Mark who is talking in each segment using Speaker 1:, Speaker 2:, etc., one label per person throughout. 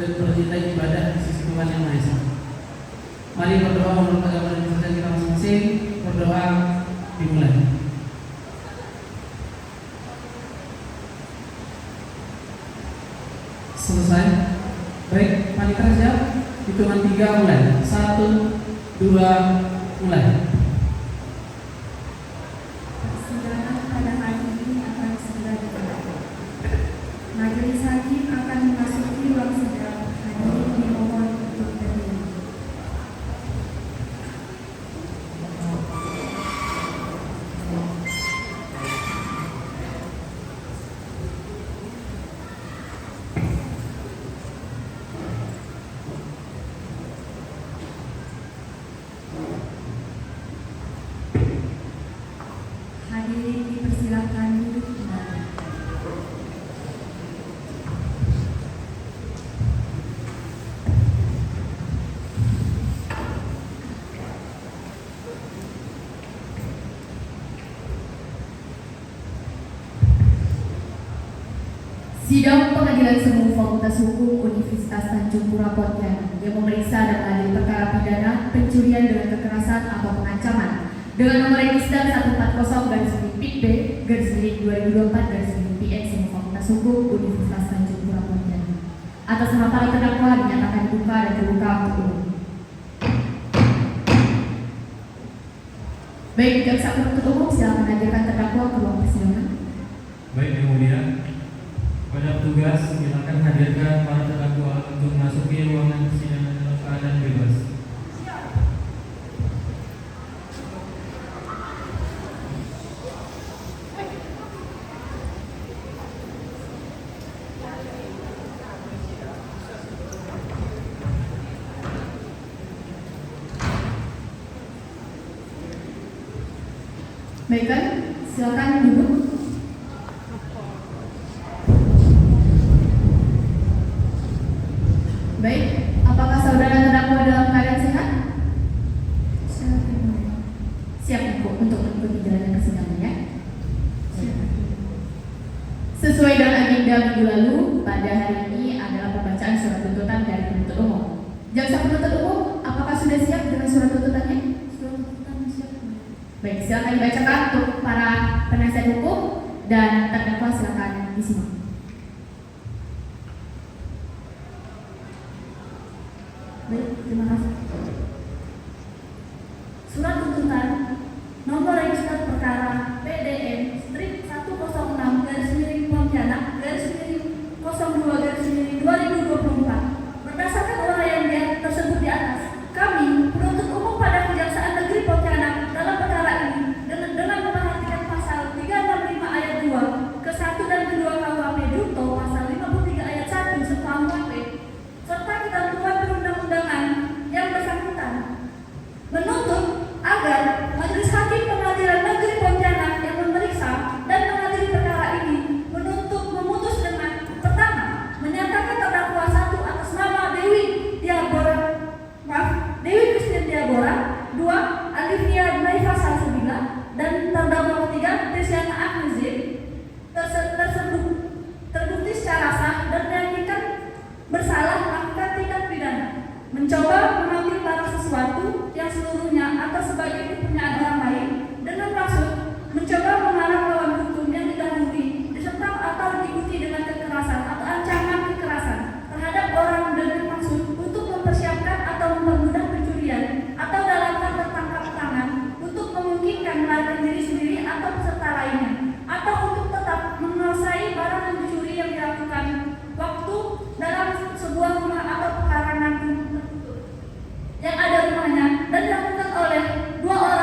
Speaker 1: dan tercinta ibadah di sisi Tuhan Yang Maha Esa. Mari berdoa menurut agama dan kepercayaan kita masing-masing. Berdoa dimulai. Selesai. Baik, panitia siap. Hitungan 3 mulai. 1, 2, mulai.
Speaker 2: Persidangan pada hari ini akan segera dimulai. Majelis hakim akan memasuki ruang sidang. Hadirin dimohon untuk berdiri. Hadirin dipersilakan duduk kembali. Sidang Pengadilan Semu Fakultas Hukum Universitas Tanjung Pura Pontianak yang memeriksa dan mengadili perkara pidana pencurian dengan kekerasan atau pengancaman dengan nomor register 140-PIB/2024/PN Semu Fakultas Hukum Universitas Tanjung Pura Pontianak. Atas nama para terdakwa dinyatakan dibuka dan terbuka untuk umum. Baik, jaksa penuntut umum silakan hadirkan terdakwa ke ruang persidangan.
Speaker 3: Baik, Yang Mulia. Pada petugas, silakan hadirkan para terdakwa untuk memasuki ruangan persidangan dalam keadaan bebas.
Speaker 2: Baiklah, silakan duduk. Baik, apakah saudara terdakwa dalam keadaan sehat? Siap untuk mengikuti jalannya persidangan ya? Sesuai dengan agenda minggu lalu, pada hari ini adalah pembacaan surat tuntutan dari penuntut umum. Jaksa penuntut umum, apakah sudah siap dengan surat tuntutannya? Surat tuntutan siap. Baik, silakan dibacakan untuk para penasihat hukum dan terdakwa silakan disimak. Baik, terima kasih. Surat tuntutan nomor register perkara PDN strip 106/Pontianak/02/2024 berdasarkan uraian yang tersebut di atas. Kami penuntut umum pada Kejaksaan Negeri Pontianak dalam perkara ini dengan memperhatikan pasal 365 ayat 2 ke-1 dan ke-2 KUHP Junto pasal 53 ayat 1 serta KUHP serta ketentuan perundang-undangan yang bersangkutan menuntut agar Majelis Hakim Pengadilan Negeri Pontianak yang memeriksa dan mengadili perkara ini memutus dengan pertama, menyatakan terdakwa 1 atas nama Dewi Christian Diabora, 2 Alivia Naifa Salsabila, dan terdakwa 3 Trisyana Agnizib terbukti secara sah dan meyakinkan bersalah melakukan tindak pidana mencoba mengambil barang sesuatu yang seluruhnya atau sebagian kepunyaan orang lain dengan maksud mencoba mengarang lawan hukum yang didahului disertai atau diikuti dengan kekerasan atau ancaman kekerasan terhadap orang dengan maksud untuk mempersiapkan atau mempermudah pencurian atau dalam hal tertangkap tangan untuk memungkinkan melarikan diri sendiri atau peserta lainnya atau untuk tetap menguasai barang yang dicuri yang dilakukan waktu dalam sebuah rumah atau pekarangan yang ada rumahnya dan dilakukan oleh 2 orang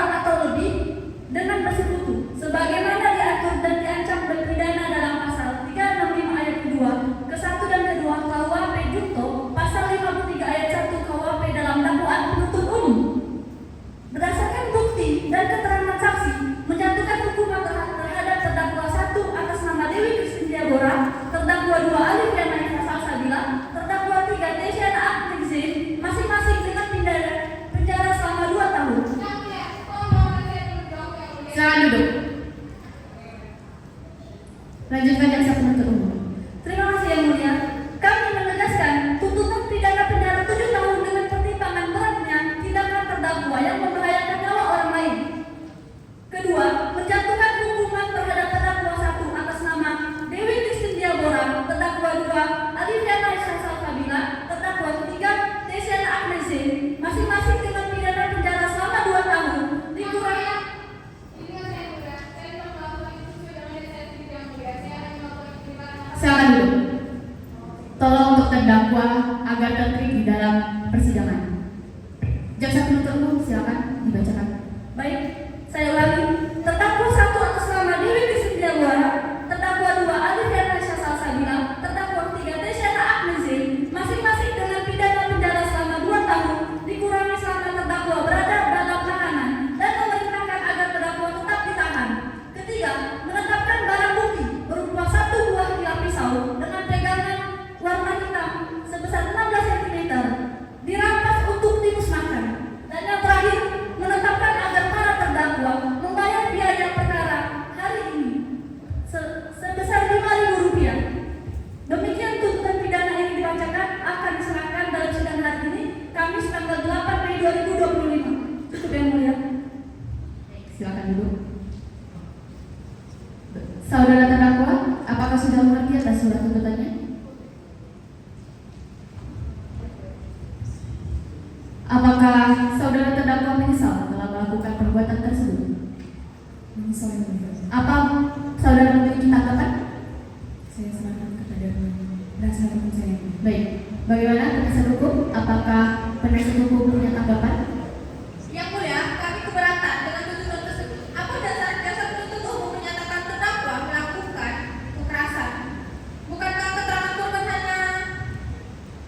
Speaker 4: terdakwa agar tertib di dalam persidangan. Jaksa penuntut umum silakan dibacakan.
Speaker 2: Baik, saya ulangi. Terdakwa 1 atas nama Dewi Kristianwara, terdakwa 2 Alif Yanasha Salsabila, terdakwa 3 Desyana Agnesin, masing-masing dengan pidana penjara selama 2 tahun, dikurangi selama terdakwa berada dalam tahanan dan memerintahkan agar terdakwa tetap ditahan. Ketiga, menetapkan barang bukti berupa 1 buah tiang pisau dengan pegangan warna hitam sebesar 16 cm dirampas untuk dimusnahkan. Dan yang terakhir, menetapkan agar para terdakwa membayar biaya perkara hari ini sebesar Rp5.000. Demikian tuntutan pidana yang dibacakan akan diserahkan dalam sidang hari ini, Kamis tanggal 8 Mei 2025. Cukup yang mulia.
Speaker 4: Silakan duduk. Saudara terdakwa, apakah sudah mengerti atas surat tuntutannya? Apakah saudara terdakwa menyesal telah melakukan perbuatan tersebut?
Speaker 5: Menyesal yang mulia.
Speaker 4: Apa saudara memiliki tanggapan?
Speaker 5: Saya serahkan kepada penasihat hukum saya.
Speaker 4: Baik, bagaimana penasihat hukum? Apakah penasihat hukum punya tanggapan?
Speaker 6: Yang mulia, kami keberatan dengan tuntutan tersebut. Apa dasar jaksa penuntut umum menyatakan terdakwa melakukan kekerasan? Bukankah keterangan korban hanya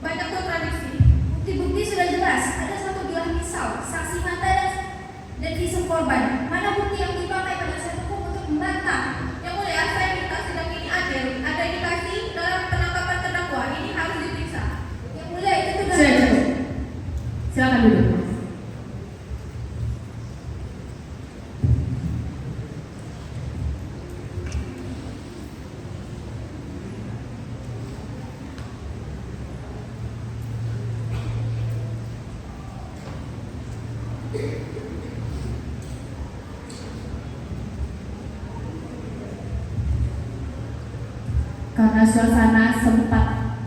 Speaker 6: banyak kontradiksi?
Speaker 2: Bukti-bukti sudah jelas, ada 1 bilah pisau, saksi mata dan visum korban. Mana bukti yang dipakai penasihat hukum untuk membantah?
Speaker 6: Yang mulia, saya minta sidang ini adil. Ada indikasi dalam penangkapan terdakwa ini harus diperiksa.
Speaker 2: Yang mulia, itu tugas.
Speaker 4: Sudah cukup. Silakan duduk. Karena suasana sempat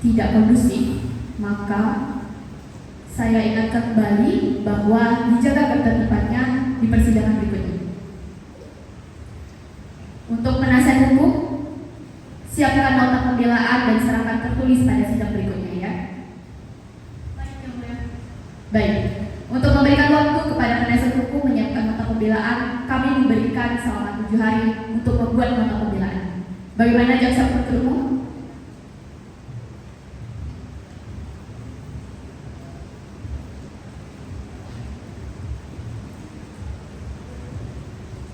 Speaker 4: tidak kondusif, maka saya ingatkan kembali bahwa dijaga ketertibannya di persidangan berikutnya. Untuk penasihat hukum, siapkan nota pembelaan dan serahkan tertulis pada sidang berikutnya ya.
Speaker 2: Baik, yang mulia.
Speaker 4: Baik, untuk memberikan waktu kepada penasihat hukum menyiapkan nota pembelaan, kami memberikan selama 7 hari untuk membuat nota pembelaan. Bagaimana jaksa penuntut umum?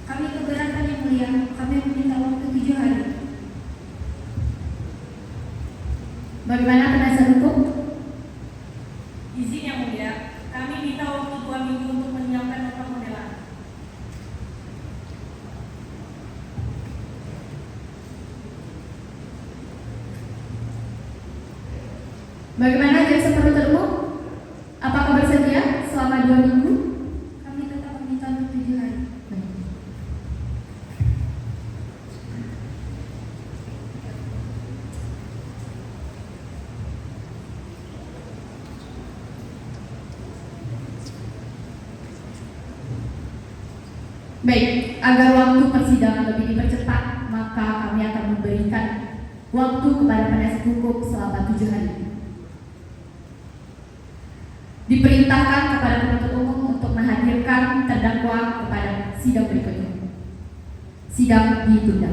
Speaker 2: Kami keberatan yang mulia, kami meminta waktu 7 hari.
Speaker 4: Bagaimana penasihat hukum?
Speaker 7: Izin yang mulia, kami minta waktu 2 minggu untuk menyiapkan nota pembelaan.
Speaker 4: Bagaimana jaksa penuntut umum? Apakah bersedia selama 2 minggu?
Speaker 2: Kami tetap meminta untuk 7 hari.
Speaker 4: Baik, agar waktu persidangan lebih dipercepat, maka kami akan memberikan waktu kepada penasihat hukum selama 7 hari. Diperintahkan kepada penuntut umum untuk menghadirkan terdakwa kepada sidang berikutnya. Sidang ditunda.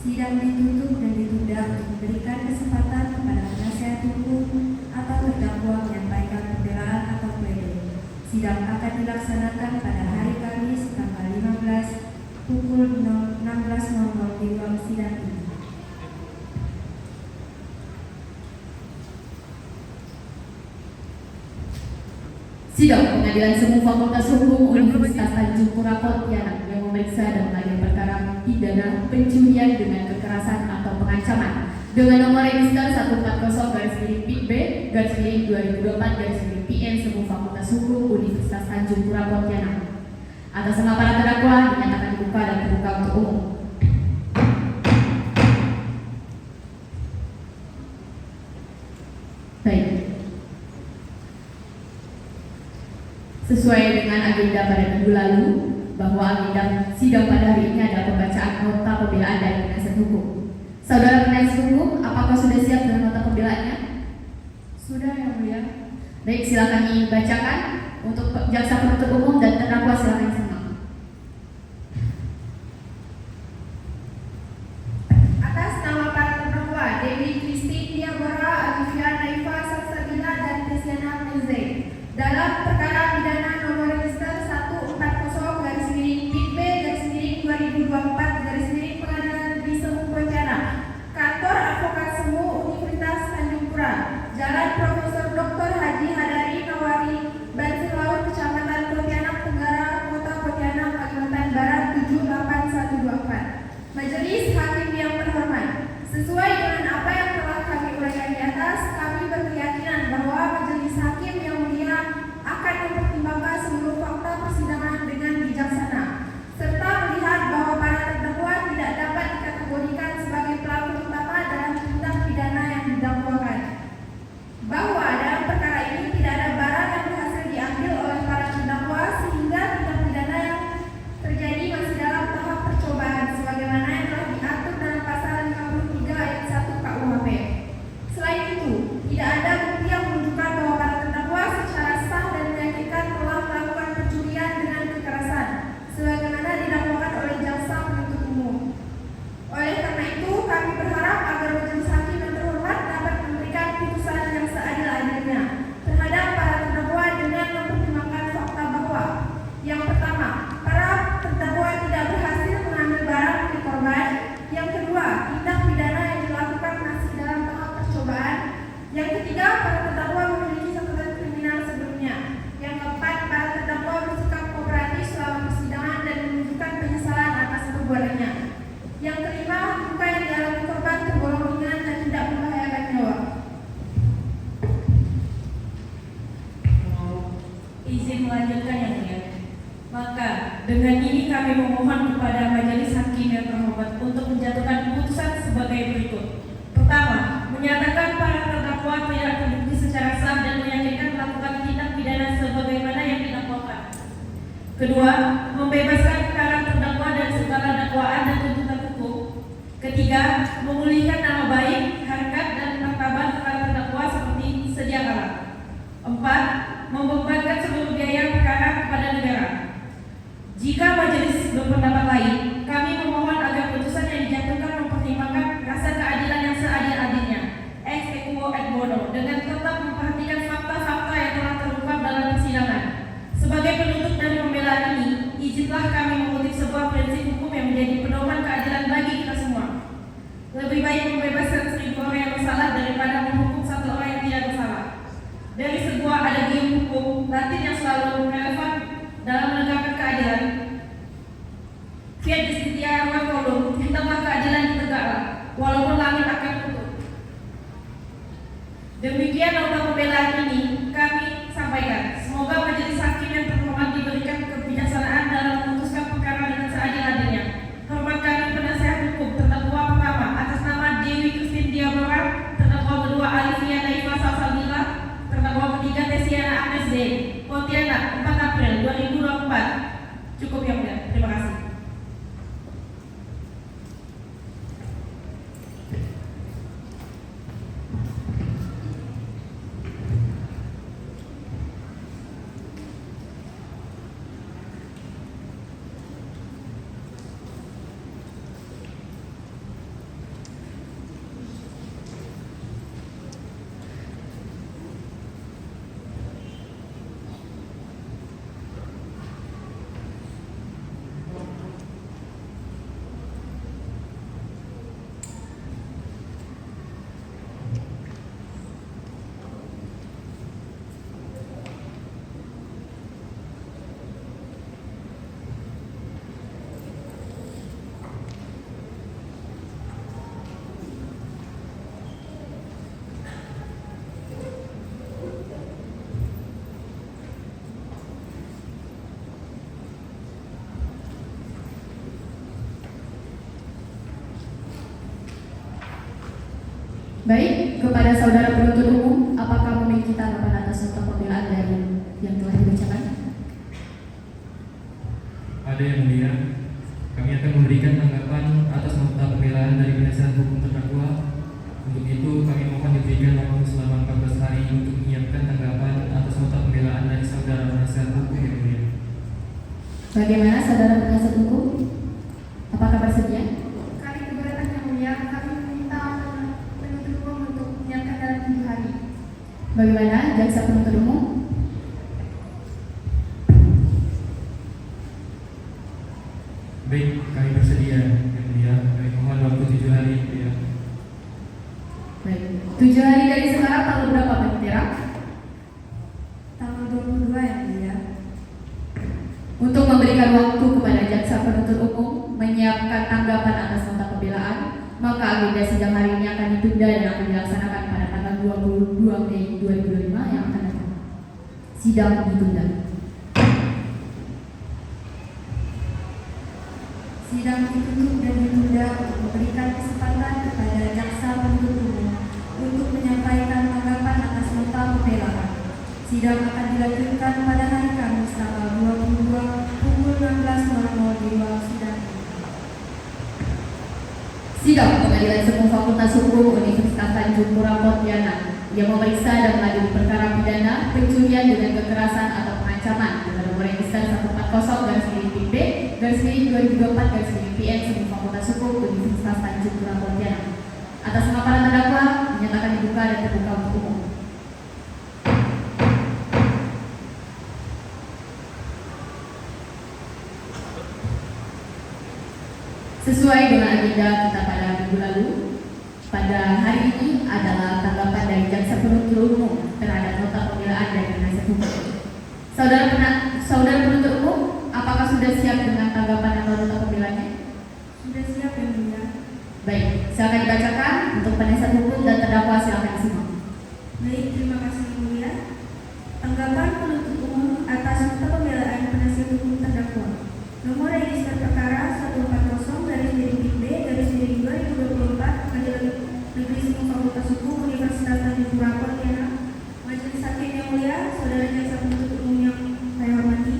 Speaker 5: Sidang ditutup dan ditunda untuk memberikan kesempatan kepada penasihat hukum atau terdakwa menyampaikan pembelaan atau pledoi. Sidang akan dilaksanakan pada hari Kamis tanggal 15 pukul 16.00 di ruang sidang ini.
Speaker 4: Sidang Pengadilan Semu Fakultas Hukum Universitas Tanjung Pura Pontianak yang memeriksa dan mengadili perkara pidana pencurian dengan kekerasan atau pengancaman dengan nomor register 140-PB/2024/PN Semu Fakultas Hukum Universitas Tanjung Pura Pontianak. Atas nama para terdakwa dinyatakan dibuka dan terbuka untuk umum. Baik. Sesuai dengan agenda pada minggu lalu, bahwa agenda sidang pada hari ini adalah pembacaan nota pembelaan dari penasihat hukum. Saudara penasihat hukum, apakah sudah siap dengan nota pembelaannya?
Speaker 2: Sudah, Yang Mulia.
Speaker 4: Baik, silakan dibacakan untuk jaksa penuntut umum dan terdakwa, silakan simak.
Speaker 6: Atas nama para terdakwa Dewi Christine Diabora, Alifia Naifa Salsabila, dan Desiana Meze dalam perkara pidana nomor register 140-PB-2024 Pengadilan Negeri Semu Pontianak, Kantor Advokat Semu Universitas Tanjung Pura, Jalan Profesor Dr. Haji Hadari Nawari, Bansir Laut, Kecamatan Pontianak Tenggara, Kota Pontianak, Kalimantan Barat 78124. Majelis Hakim yang terhormat, sesuai dengan apa yang telah kami uraikan di atas, kami berkeyakinan bahwa Majelis Hakim yang mulia akan mempertimbangkan seluruh fakta persidangan dengan bijaksana, serta melihat bahwa para terdakwa tidak dapat dikategorikan sebagai pelaku utama dalam tindak pidana yang didakwakan, bahwa dalam perkara ini tidak ada barang yang berhasil diambil oleh para terdakwa sehingga tindak pidana yang terjadi masih dalam tahap percobaan sebagaimana yang telah diatur dalam pasal 53 ayat 1 KUHP. Selain itu, tidak ada bukti yang menunjukkan bahwa para terdakwa secara sah dan meyakinkan telah melakukan pencurian dengan kekerasan sebagaimana didakwakan oleh jaksa penuntut umum. Oleh karena itu, kami berharap agar majelis hakim yang terhormat dapat memberikan putusan yang seadil-adilnya terhadap para terdakwa dengan mempertimbangkan fakta bahwa yang pertama, para terdakwa tidak berhasil mengambil barang milik korban. Yang kedua, tindak pidana yang dilakukan masih dalam tahap percobaan. Yang ketiga, para terdakwa memiliki catatan kriminal sebelumnya. Yang keempat, para terdakwa bersikap kooperatif selama persidangan dan menunjukkan penyesalan atas perbuatannya. Yang kelima, luka yang dialami korban tergolong ringan dan tidak membahayakan nyawa.
Speaker 7: Izin melanjutkan, Yang Mulia. Maka dengan ini kami memohon kepada Majelis Hakim yang terhormat untuk menjatuhkan putusan sebagai berikut. Pertama, menyatakan para terdakwa tidak terbukti secara sah dan meyakinkan melakukan tindak pidana sebagaimana yang didakwakan. Kedua, membebaskan para terdakwa dan segala dakwaan dan tuntutan hukum. Ketiga, memulihkan nama baik, harkat, dan martabat para terdakwa seperti sedia kala. Empat, membebankan seluruh biaya perkara kepada negara. Jika majelis berpendapat lain, kami memohon agar putusan yang dijatuhkan mempertimbangkan rasa keadilan yang seadil-adilnya, ex equo et bono, dengan tetap memperhatikan fakta-fakta yang telah terungkap dalam persidangan. Sebagai penutup dari pembelaan ini, izinlah kami mengutip sebuah prinsip hukum yang menjadi pedoman keadilan bagi kita semua. Lebih baik membebaskan 1000 orang yang bersalah daripada menghukum 1 orang yang tidak bersalah. Dari sebuah adagium hukum Latin yang selalu relevan dalam menegakkan keadilan, fiat justitia colum, hendaklah keadilan ditegakkan, walaupun langit akan tutup. Demikian nota pembelaan ini kami sampaikan. Semoga majelis hakim yang terhormat diberikan kebijaksanaan dalam memutuskan perkara dengan seadil-adilnya. Hormat kami penasihat hukum terdakwa pertama atas nama Dewi Christine Diabora, terdakwa kedua Alifia Naifa Salsabila, terdakwa ketiga Desiana Agnes D, Pontianak, 4 April 2024. Cukup, Yang Mulia. Terima kasih.
Speaker 4: Baik, kepada saudara penuntut umum, apakah memiliki tanggapan atas nota pembelaan dari yang telah dibacakan?
Speaker 3: ada yang mulia, kami akan memberikan tanggapan atas nota pembelaan dari penasihat hukum terdakwa. Untuk itu kami mohon diberikan waktu selama 14 hari untuk menyiapkan tanggapan atas nota pembelaan dari saudara penasihat hukum yang mulia.
Speaker 4: Bagaimana saudara penasihat hukum? Apakah bersedia?
Speaker 2: Kami keberatan yang mulia, kami meminta penuntut umum untuk menyiapkan dalam 7 hari.
Speaker 4: Bagaimana jaksa penuntut umum?
Speaker 3: Baik, kami bersedia yang mulia. Kami mohon waktu 7 hari ya.
Speaker 4: Baik. 7 hari dari sekarang tanggal berapa Pak Tera?
Speaker 5: Tanggal 22 yang mulia.
Speaker 4: Untuk memberikan waktu kepada jaksa penuntut umum menyiapkan tanggapan atas nota pembelaan, maka agenda sidang hari ini akan ditunda dan akan dilaksanakan pada tanggal 22 Mei 2025 yang akan datang. Sidang ditunda.
Speaker 5: Sidang ditutup dan ditunda untuk memberikan kesempatan kepada jaksa penuntut umum untuk menyampaikan tanggapan atas nota pembelaan. Sidang akan dilanjutkan pada hari Kamis tanggal 22 pukul 16.00 di ruang sidang.
Speaker 4: Sidang Pengadilan Semu Fakultas Hukum Universitas Tanjung Pura Pontianak yang memeriksa dan mengadili perkara pidana pencurian dengan kekerasan atau pengancaman dengan nomor register 140-B/2024/PN Semu Fakultas Hukum Universitas Tanjung Pura Pontianak. Atas nama para terdakwa menyatakan dibuka dan terbuka untuk umum. Sesuai dengan agenda kita pada minggu lalu, pada hari ini adalah tanggapan dari jaksa penuntut umum terhadap nota pembelaan dari penasihat hukum. Saudara penuntut umum, apakah sudah siap dengan tanggapan atau nota pembelaannya?
Speaker 5: Sudah siap yang mulia.
Speaker 4: Baik, silakan dibacakan untuk penasihat hukum dan terdakwa, silakan disimak.
Speaker 5: Baik, terima kasih yang mulia. Tanggapan penuntut umum atas nota pembelaan penasihat hukum terdakwa. Nomor register perkara 140-B/2024 Pengadilan Negeri Semu Fakultas Hukum Universitas Tanjung Pura Pontianak. Majelis Hakim yang mulia, saudara jaksa penuntut umum yang saya hormati,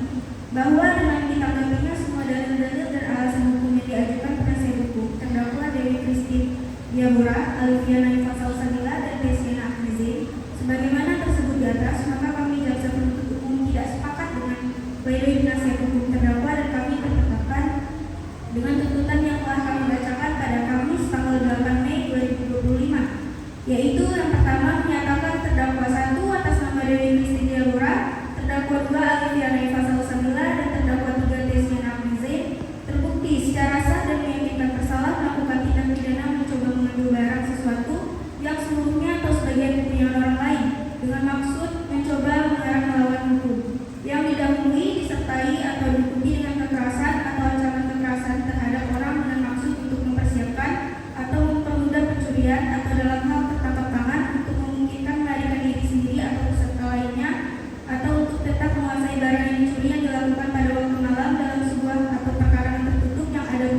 Speaker 5: bahwa dengan ditanggapinya semua dalil-dalil dan alasan hukum yang diajukan penasihat hukum terdakwa Dewi Christine Diabora, Alifiana Naifa Salsabila, dan Desiana Akrizin, sebagaimana tersebut di atas, maka kami jaksa penuntut umum tidak sepakat dengan pledoi penasihat hukum terdakwa dan kami berpendapat dengan tuntutan yang telah kami bacakan pada Kamis tanggal 8 Mei 2025, yaitu yang pertama menyatakan terdakwa 1 atas nama Dewi Christine Diabora, terdakwa 2 Alifiana Naifa Salsabila, dan terdakwa 3 Desiana Akrizin terbukti secara sah dan meyakinkan bersalah melakukan tindak pidana mencoba mengambil barang sesuatu yang seluruhnya atau sebagian kepunyaan orang lain dengan maksud mencoba mengarang melawan hukum, yang didahului, disertai atau diikuti dengan kekerasan atau ancaman kekerasan terhadap orang dengan maksud untuk mempersiapkan atau mempermudah pencurian atau dalam hal tertangkap tangan untuk memungkinkan melarikan diri sendiri atau peserta lainnya atau untuk tetap menguasai barang yang dicuri yang dilakukan pada waktu malam dalam sebuah atau perkarangan tertutup yang ada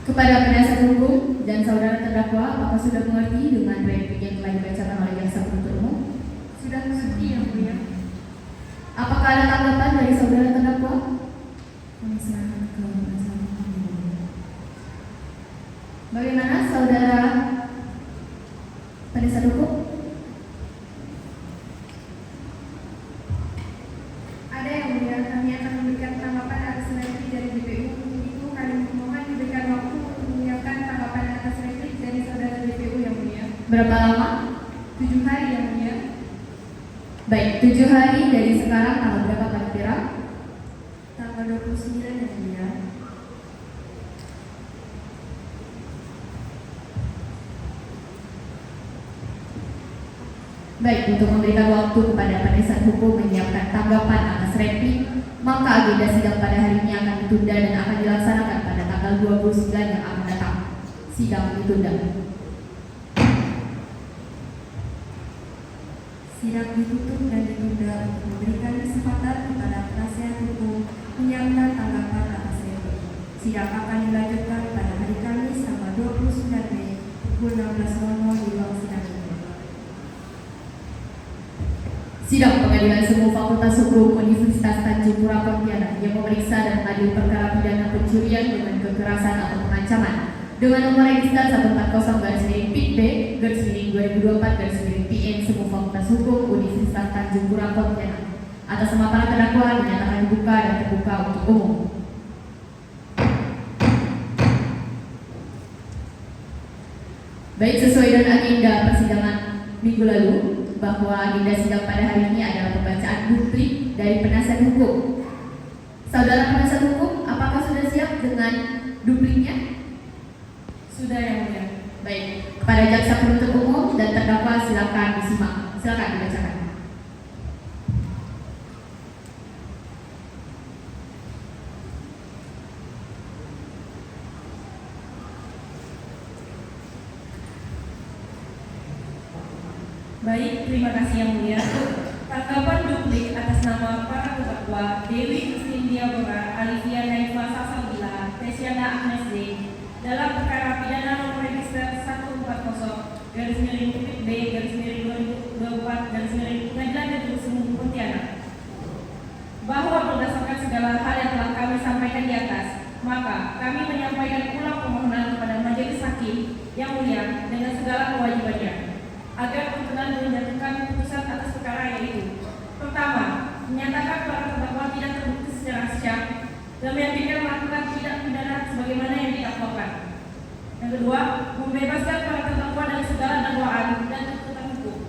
Speaker 4: Kepada penasihat hukum dan saudara terdakwa, apakah sudah mengerti dengan replik yang telah dibacakan oleh jaksa penuntut umum?
Speaker 2: Sudah mengerti yang mulia.
Speaker 4: Apakah ada tanggapan dari saudara terdakwa?
Speaker 5: Kami serahkan ke penasihat hukum yang mulia.
Speaker 4: Bagaimana saudara penasihat hukum?
Speaker 6: Ada yang mulia, kami akan memberikan tanggapan atas replik dari JPU. Untuk itu kami memohon diberikan waktu untuk menyiapkan tanggapan atas replik dari saudara JPU yang mulia.
Speaker 4: Berapa lama?
Speaker 6: 7 hari yang mulia.
Speaker 4: Baik, 7 hari dari sekarang tanggal berapa Pak Kira?
Speaker 5: Tanggal 29 yang mulia.
Speaker 4: Baik, untuk memberikan waktu kepada penasihat hukum menyiapkan tanggapan atas replik, maka agenda sidang pada hari ini akan ditunda dan akan dilaksanakan pada tanggal 29 yang akan datang. Sidang ditunda.
Speaker 5: Sidang ditutup dan ditunda untuk memberikan kesempatan kepada penasihat hukum menyiapkan tanggapan atas replik. Sidang akan dilanjutkan pada hari Kamis tanggal 29 Mei pukul 16.00 di ruang sidang ini.
Speaker 4: Sidang Pengadilan Semu Fakultas Hukum Universitas Tanjung Pura Pontianak yang memeriksa dan mengadili perkara pidana pencurian dengan kekerasan atau pengancaman dengan nomor register 140-PIB/2024/PN Semu Fakultas Hukum Universitas Tanjung Pura Pontianak atas nama para terdakwa dinyatakan dibuka dan terbuka untuk umum. Baik, sesuai dengan agenda persidangan minggu lalu, bahwa agenda sidang pada hari ini adalah pembacaan duplik dari penasihat hukum. Saudara penasihat hukum, apakah sudah siap dengan dupliknya?
Speaker 7: Sudah yang mulia.
Speaker 4: Baik, kepada jaksa penuntut umum dan terdakwa silakan disimak, silakan dibacakan.
Speaker 7: Baik, terima kasih yang mulia. Tanggapan duplik atas nama para terdakwa Dewi Christine Diabora, Alivia Naifa Salsabila, Tesiana Agnes D dalam perkara pidana nomor register 140-PIB/2024/Pengadilan Negeri Semu Pontianak, bahwa berdasarkan segala hal yang telah kami sampaikan di atas, maka kami menyampaikan ulang permohonan kepada majelis hakim yang mulia dengan segala kewajibannya agar berkenan menjatuhkan putusan atas perkara yaitu: pertama, menyatakan para terdakwa tidak terbukti secara sah dan meyakinkan melakukan tindak pidana sebagaimana yang didakwakan. Yang kedua, membebaskan para terdakwa dari segala dakwaan dan tuntutan hukum.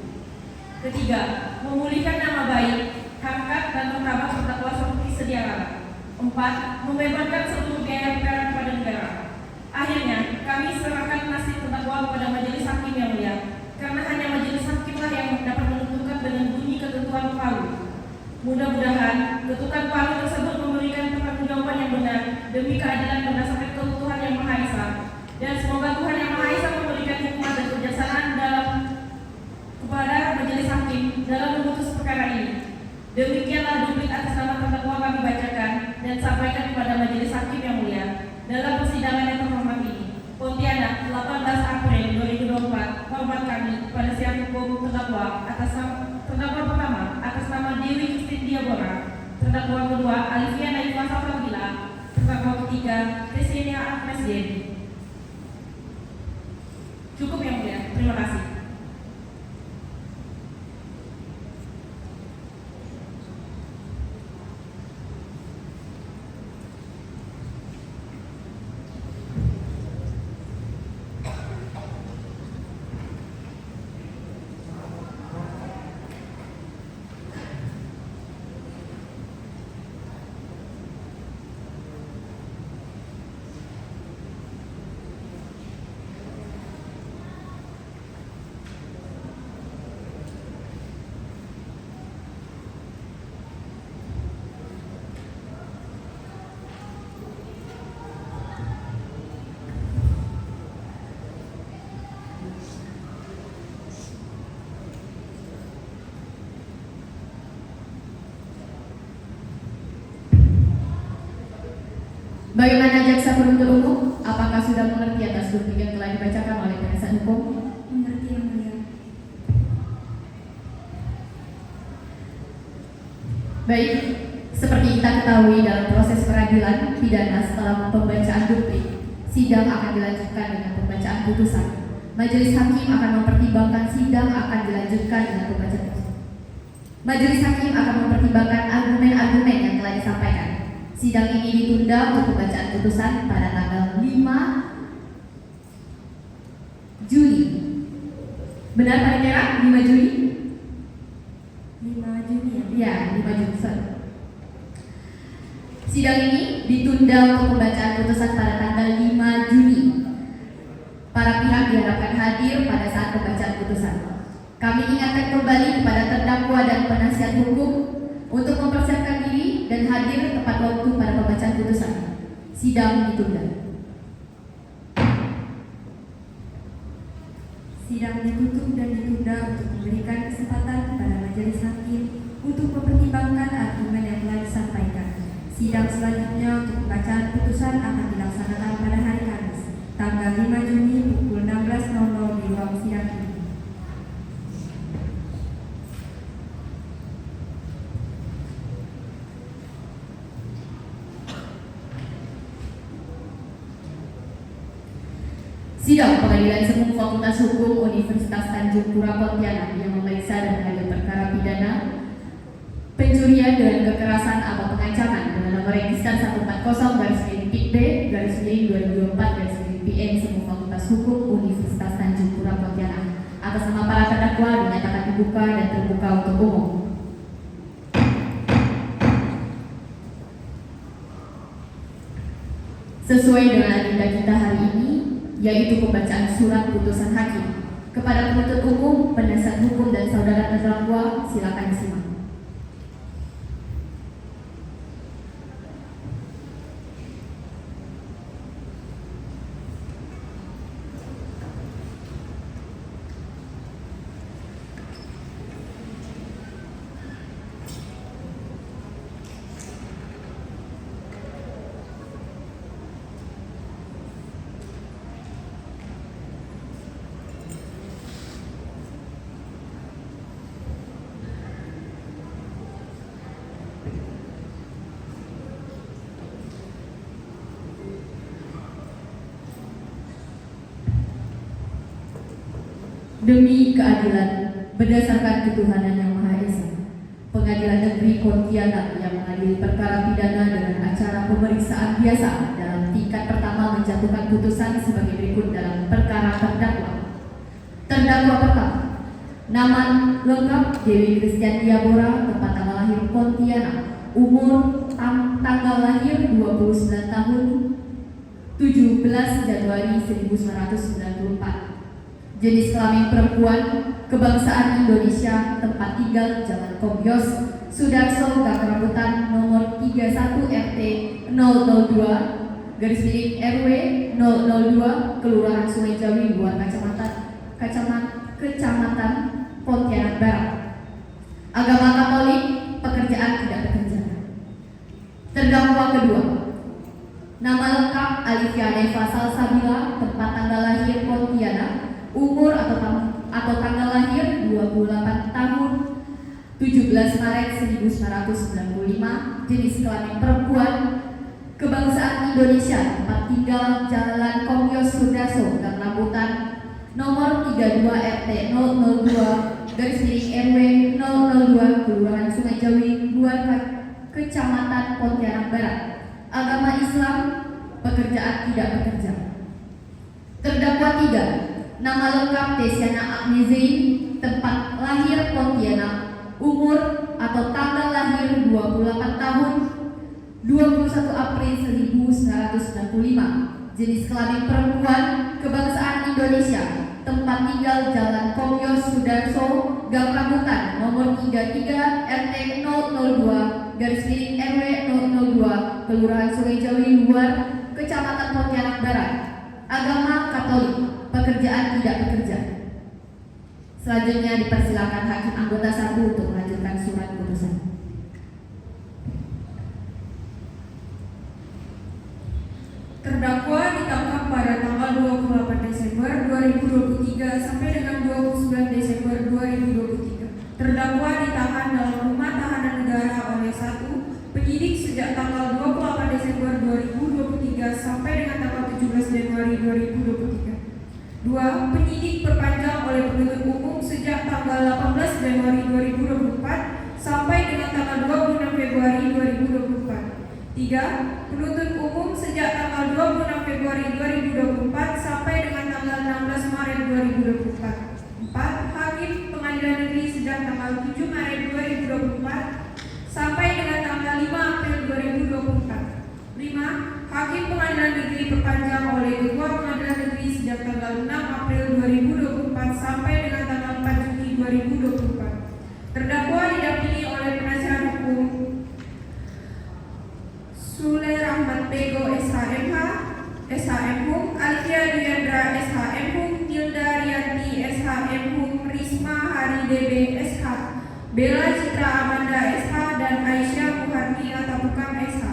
Speaker 7: Ketiga, memulihkan nama baik, harkat dan martabat terdakwa seperti sedia kala. Empat, membebaskan seluruh biaya perkara kepada negara. Akhirnya, kami serahkan nasib terdakwa kepada majelis hakim yang mulia, karena hanya majelis hakimlah yang dapat menentukan dengan bunyi ketentuan palu. Mudah-mudahan ketukan palu tersebut memberikan pertanggungjawaban yang benar demi keadilan berdasarkan keutuhan yang Maha Esa, dan semoga Tuhan yang Maha Esa memberikan hikmat dan kebijaksanaan kepada majelis hakim dalam memutus perkara ini. Demikianlah duplik atas nama terdakwa kami bacakan dan sampaikan kepada majelis hakim yang mulia dalam persidangan yang terhormat ini. Pontianak, 18 April 2024. Hormat kami pada siap hukum terdakwa atas terdakwa pertama atas nama Dewi Christine Diabora, terdakwa kedua Alivia Naifa Salsabila, terdakwa ketiga Tesiana Agnes D. Cukup yang mulia, terima kasih.
Speaker 4: Bagaimana jaksa penuntut umum? Apakah sudah sudah mengerti atas duplik yang telah dibacakan oleh penasihat hukum?
Speaker 5: Mengerti yang mulia.
Speaker 4: Baik, seperti kita ketahui dalam proses peradilan pidana setelah pembacaan duplik, sidang akan dilanjutkan dengan pembacaan putusan. Majelis hakim akan mempertimbangkan sidang akan dilanjutkan dengan pembacaan putusan. Majelis hakim akan mempertimbangkan argumen-argumen yang telah disampaikan. Sidang ini ditunda untuk pembacaan putusan pada tanggal 5 Juli. Benar Pak Tera? 5 Juli?
Speaker 5: 5 Juni ya.
Speaker 4: Ya, 5 Juli. Sidang ini ditunda untuk pembacaan putusan pada tanggal 5 Juni. Para pihak diharapkan hadir pada saat pembacaan putusan. Kami ingatkan kembali kepada terdakwa dan penasihat hukum untuk mempersiapkan diri dan hadir tepat waktu pada pembacaan putusan. Sidang ditunda.
Speaker 5: Sidang ditutup dan ditunda untuk memberikan kesempatan kepada majelis hakim untuk mempertimbangkan argumen yang telah disampaikan. Sidang selanjutnya untuk pembacaan putusan akan dilaksanakan pada hari Kamis, tanggal 5 Juni pukul 16.00 di ruang sidang ini.
Speaker 4: Sidang Pengadilan Semu Fakultas Hukum Universitas Tanjung Pura Pontianak yang memeriksa dan mengadili perkara pidana pencurian dengan kekerasan atau pengancaman dengan nomor register 140-PIB/2024/PN Semu Fakultas Hukum Universitas Tanjung Pura Pontianak atas nama para terdakwa dinyatakan dibuka dan terbuka untuk umum. Sesuai dengan agenda kita hari ini, yaitu pembacaan surat putusan hakim kepada penuntut umum, penasihat hukum dan saudara terdakwa, silakan disimak. Demi keadilan berdasarkan ketuhanan yang Maha Esa, Pengadilan Negeri Pontianak yang mengadili perkara pidana dengan acara pemeriksaan biasa dalam tingkat pertama menjatuhkan putusan sebagai berikut dalam perkara terdakwa. Terdakwa pertama, nama lengkap Dewi Kristiantia Bora, tempat tanggal lahir Pontianak, umur tanggal lahir 29 tahun 17 Januari 1994. Jenis kelamin perempuan, kebangsaan Indonesia, tempat tinggal Jalan Komyos, Sudarso, Gang Rambutan, nomor 31 RT 002, garis miring RW 002, Kelurahan Sungai Jawi, Luar Kecamatan Pontianak Barat. Agama Katolik, pekerjaan tidak bekerja. Terdakwa kedua, nama lengkap Alivia Neva Salsabila, tempat tanggal lahir Pontianak, umur atau tanggal lahir 28 tahun 17 Maret 1995, jenis kelamin perempuan, kebangsaan Indonesia, tempat tinggal Jalan Komyos Sudarso, Gang Rambutan, nomor 32 RT 002, garis miring RW 002, Kelurahan Sungai Jawi, Luar Kecamatan Pontianak Barat. Agama Islam, pekerjaan tidak bekerja. Terdakwa tiga, nama lengkap Desiana Agnezein, tempat lahir Pontianak, umur atau tanggal lahir 28 tahun 21 April 1995, jenis kelamin perempuan, kebangsaan Indonesia, tempat tinggal Jalan Komyos Sudarso, Gang Rambutan, nomor 33 RT 002, garis miring RW 002, Kelurahan Sungai Jawi, Luar Kecamatan Pontianak Barat. Agama Katolik, pekerjaan tidak bekerja. Selanjutnya dipersilakan hakim anggota 1 untuk melanjutkan surat putusan.
Speaker 6: Terdakwa ditangkap pada tanggal sampai dengan 29 Desember 2023. Terdakwa ditahan dalam rumah tahanan negara oleh 1. Penyidik sejak tanggal 28 Desember 2023 sampai dengan tanggal 17 Januari 2023. 2. Penyidik perpanjang oleh penuntut umum sejak tanggal 18 Januari 2024 sampai dengan tanggal 26 Februari 2024. 3. Penuntut umum sejak tanggal 26 Februari 2024 sampai dengan tanggal 16 Maret 2024. 4. Hakim Pengadilan Negeri sejak tanggal 7 Maret 2024 sampai dengan tanggal 5 April 2024. 5. Hakim Pengadilan Negeri perpanjang oleh Ketua Pengadilan Negeri sejak tanggal 6 April 2024 sampai dengan tanggal 4 Juni 2024. Terdakwa didampingi oleh penasihat hukum Sule Rahmat Bego SHMH, SHMHum, Alfia Duyandra SHMHum, Nilda Rianti SHMHum, Risma Hari DB SH, Bella Citra Amanda SH, dan Aisyah Muharni Atapukam SH.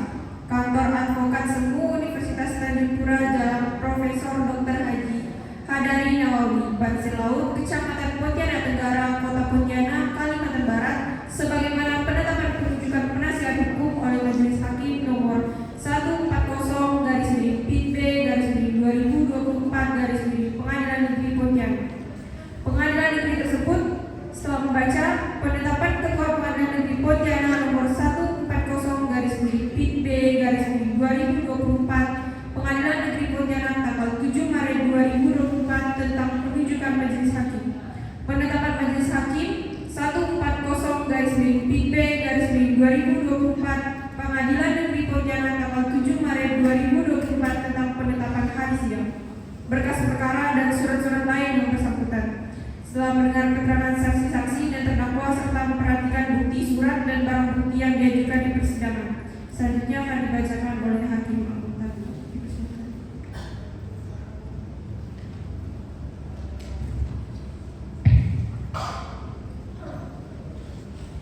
Speaker 6: Kantor Advokat Semu Universitas Tanjung Pura Jalan Profesor Dr. Haji Hadari Nawawi, Bansir Laut, Kecamatan Pontianak Tenggara, Kota Pontianak, Kalimantan Barat, sebagaimana penetapan penunjukan penasihat hukum oleh Majelis Hakim nomor 140/PB/2024 Pengadilan Negeri Pontianak. Pengadilan Negeri tersebut setelah membaca penetapan Ketua Pengadilan Negeri Pontianak nomor 140/PB/2024 Pengadilan Negeri Pontianak tanggal 7 Maret 2024 tentang penunjukan Majelis Hakim. Penetapan Majelis Hakim 140/PB/2024 Pengadilan Negeri Pontianak tanggal 7 Maret 2024 tentang penetapan hari sidang, berkas perkara dan surat-surat lain yang bersangkutan. Setelah mendengar keterangan saksi-saksi dan terdakwa serta memperhatikan bukti surat dan barang bukti yang diajukan di persidangan, selanjutnya akan dibacakan oleh Hakim Anggota.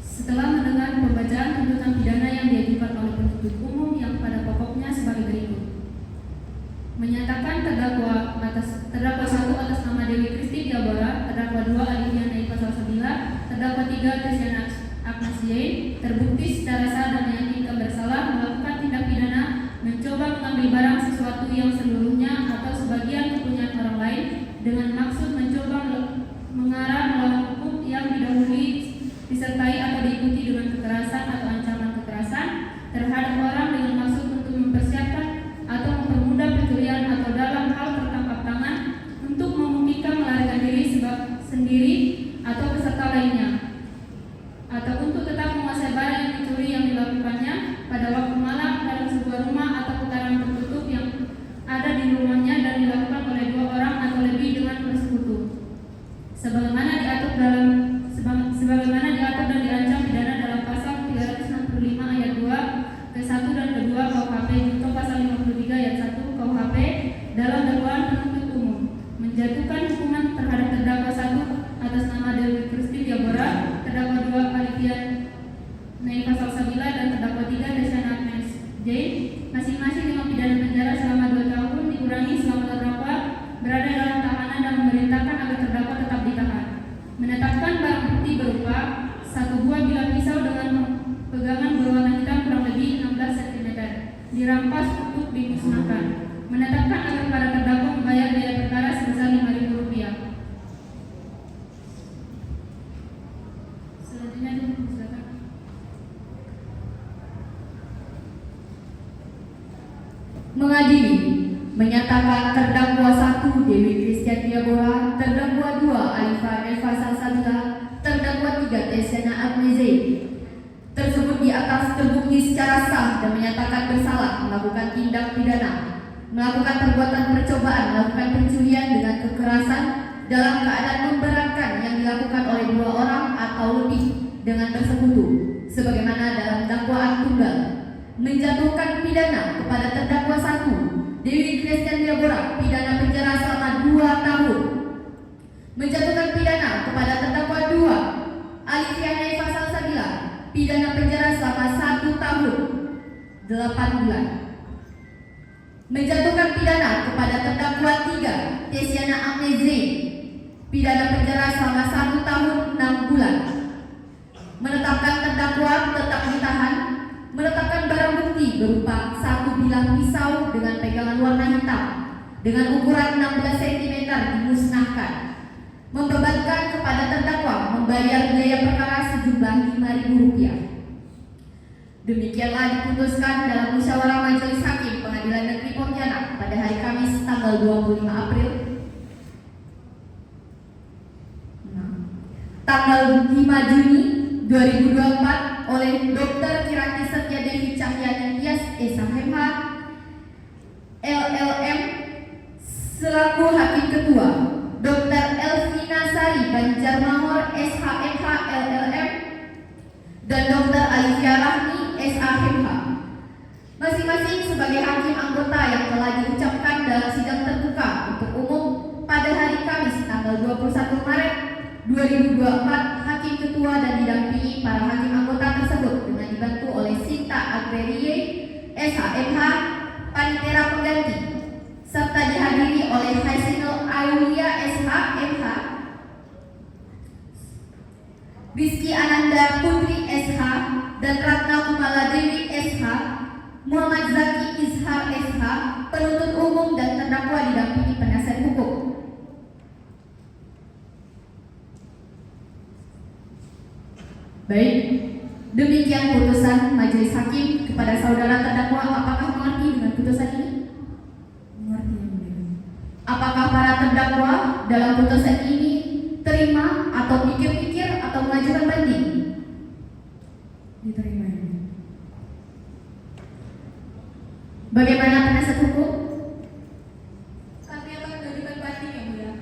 Speaker 4: Setelah mendengar pembacaan tuntutan pidana yang diajukan oleh penuntut umum yang pada pokoknya sebagai berikut. Menyatakan terdakwa 1 atas nama Dewi Kristi Diabora, terdakwa 2 Alifia Naifa Salsabila, terdakwa 3 Tesiana Agnes Yain terbukti secara sah dan meyakinkan bersalah melakukan tindak pidana mencoba mengambil barang sesuatu yang seluruhnya atau sebagian kepunyaan orang lain dengan maksud mencoba mengarah melawan hukum yang didahului disertai atau diikuti dengan kekerasan atau ancaman kekerasan terhadap orang dengan maksud untuk mempersiapkan atau mempermudah pencurian atau dalam hal tertangkap tangan untuk memungkinkan melarikan diri sendiri atau peserta lainnya, atau untuk tetap menguasai barang yang dicuri yang dilakukannya pada waktu malam dalam sebuah rumah atau putaran tertutup yang ada di rumahnya dan dilakukan oleh 2 orang atau lebih dengan bersekutu, sebagaimana diatur dan dirancam pidana dalam pasal 365 ayat 2 ke-1 dan ke-2 KUHP junto pasal 53 ayat 1 KUHP dalam dakwaan penuntut umum menjatuhkan hukuman terhadap terdakwa 1 atas nama Dewi Kristi Diabora, terdakwa 2 Alifia Naifa Salsabila, dan terdakwa 3 Tesiana Agnes Yain masing-masing dengan pidana penjara selama 2 tahun dikurangi selama terdakwa berada dalam tahanan dan memerintahkan agar terdakwa tetap ditahan. Menetapkan barang bukti berupa 1 buah bilah pisau dengan pegangan berwarna hitam kurang lebih 16 cm dirampas untuk dimusnahkan. Menetapkan agar para terdakwa membayar biaya perkara sebesar Rp5.000. Selanjutnya silakan. Mengadili, menyatakan terdakwa 1 Dewi Kristian Diabora, terdakwa 2 Alifia Naifa Salsabila, terdakwa 3 Tesiana Agnes Yain tersebut di atas terbukti secara sah dan menyatakan bersalah melakukan tindak pidana, melakukan perbuatan percobaan melakukan pencurian dengan kekerasan dalam keadaan memberatkan yang dilakukan oleh 2 orang atau lebih dengan bersekutu, sebagaimana dalam dakwaan tunggal. Menjatuhkan pidana kepada terdakwa 1 Dewi Kristian Diabora pidana penjara selama 2 tahun. Menjatuhkan pidana kepada terdakwa 2 Alifia Naifa Salsabila pidana penjara selama 1 tahun 8 bulan. Menjatuhkan pidana kepada terdakwa 3 Tesiana Agnes Yain pidana penjara selama 1 tahun 6 bulan, menetapkan terdakwa tetap ditahan, menetapkan barang bukti berupa 1 bilah pisau dengan pegangan warna hitam dengan ukuran 16 cm dimusnahkan, membebankan kepada terdakwa membayar biaya perkara sejumlah Rp5.000. Demikianlah diputuskan dalam musyawarah Majelis Hakim Pengadilan Negeri Pontianak pada hari Kamis tanggal 25 April tanggal 5 Juni 2024 oleh Dr. Kirati Setia Dewi Cahyani Tias SHMH LLM selaku Hakim Ketua, Dr. Elvina Sari Banjarmahor SHMH LLM dan Dr. Alivia Rahmi SHMH, masing-masing sebagai hakim anggota yang telah diucapkan dalam sidang terbuka untuk umum pada hari Kamis tanggal 21 Maret 2024. Hakim Ketua dan didampingi para hakim anggota tersebut dengan dibantu oleh Sinta Agrerie SHMH Panitera Pengganti, serta dihadiri oleh Haisinul Aulia SHMH, Rizky Ananda Putri SH dan Ratna Kumala Dewi SH, Muhammad Zaki Izhar SH, penuntut umum dan terdakwa didampingi penasihat hukum. Baik, demikian putusan Majelis Hakim kepada saudara terdakwa. Apakah mengerti dengan putusan ini?
Speaker 5: Mengerti, Yang Mulia.
Speaker 4: Apakah para terdakwa dalam putusan ini terima atau pikir-pikir atau mengajukan banding?
Speaker 5: Diterima, Yang Mulia.
Speaker 4: Bagaimana penasihat hukum?
Speaker 6: Kami akan mengajukan banding, Yang Mulia.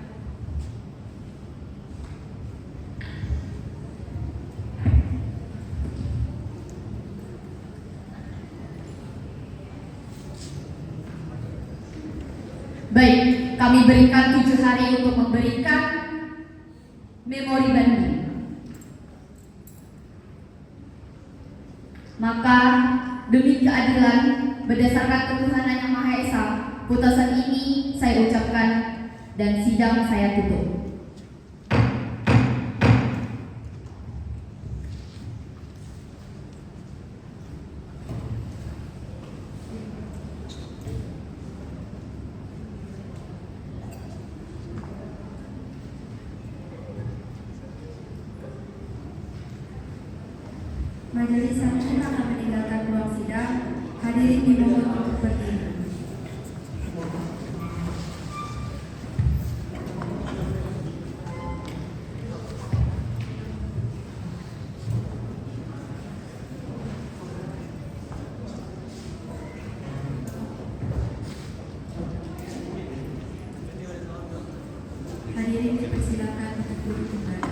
Speaker 4: Baik, kami berikan 7 hari untuk memberikan memori banding. Maka demi keadilan berdasarkan ketuhanan Yang Maha Esa, putusan ini saya ucapkan dan sidang saya tutup.
Speaker 5: Majelis Hakim akan meninggalkan ruang sidang. Hadirin dimohon untuk berdiri. Hadirin dipersilakan untuk duduk kembali.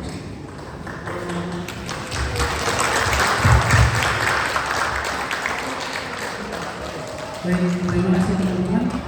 Speaker 1: Baik, terima kasih teman-teman.